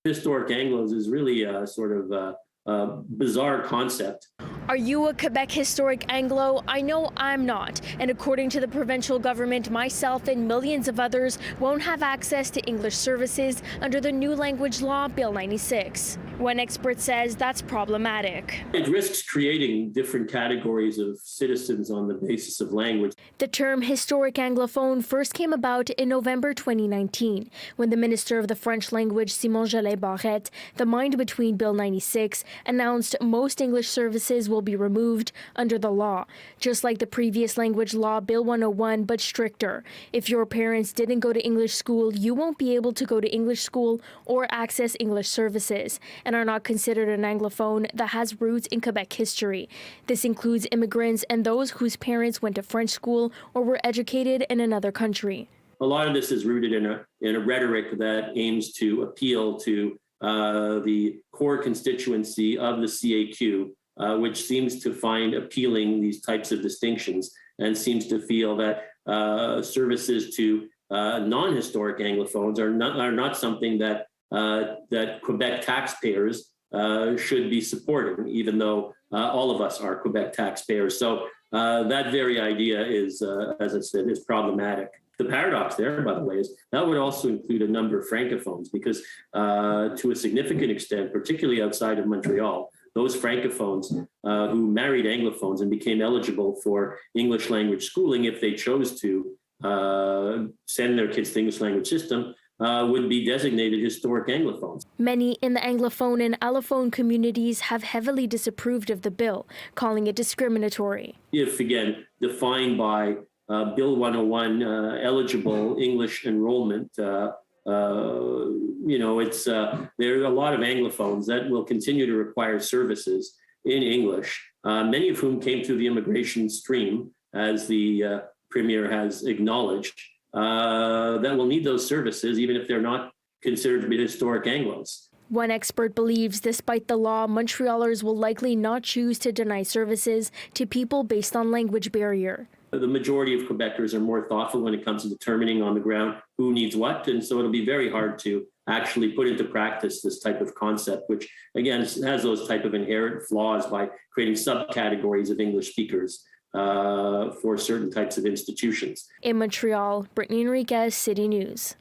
Historic Anglos is really a sort of bizarre concept. Are you a Quebec historic Anglo? I know I'm not. And according to the provincial government, myself and millions of others won't have access to English services under the new language law, Bill 96. One expert says that's problematic. It risks creating different categories of citizens on the basis of language. The term historic Anglophone first came about in November 2019, when the Minister of the French language, Simon Joly Barrette, the mind between Bill 96, announced most English services will be removed under the law, just like the previous language law, Bill 101, but stricter. If your parents didn't go to English school, you won't be able to go to English school or access English services, and are not considered an Anglophone that has roots in Quebec history. This includes immigrants and those whose parents went to French school or were educated in another country. A lot of this is rooted in a rhetoric that aims to appeal to the core constituency of the CAQ, which seems to find appealing these types of distinctions and seems to feel that services to non-historic Anglophones are not something that Quebec taxpayers should be supporting, even though all of us are Quebec taxpayers. So that very idea is, as I said, is problematic. The paradox there, by the way, is that would also include a number of francophones because to a significant extent, particularly outside of Montreal, those francophones who married Anglophones and became eligible for English language schooling, if they chose to send their kids to the English language system, would be designated historic Anglophones. Many in the Anglophone and Allophone communities have heavily disapproved of the bill, calling it discriminatory. If, again, defined by Bill 101 eligible English enrollment, it's there are a lot of Anglophones that will continue to require services in English, many of whom came through the immigration stream, as the Premier has acknowledged, that will need those services even if they're not considered to be historic Anglos. One expert believes despite the law, Montrealers will likely not choose to deny services to people based on language barrier. The majority of Quebecers are more thoughtful when it comes to determining on the ground who needs what, and so it'll be very hard to actually put into practice this type of concept, which again has those type of inherent flaws by creating subcategories of English speakers for certain types of institutions. In Montreal, Brittany Enriquez, City News.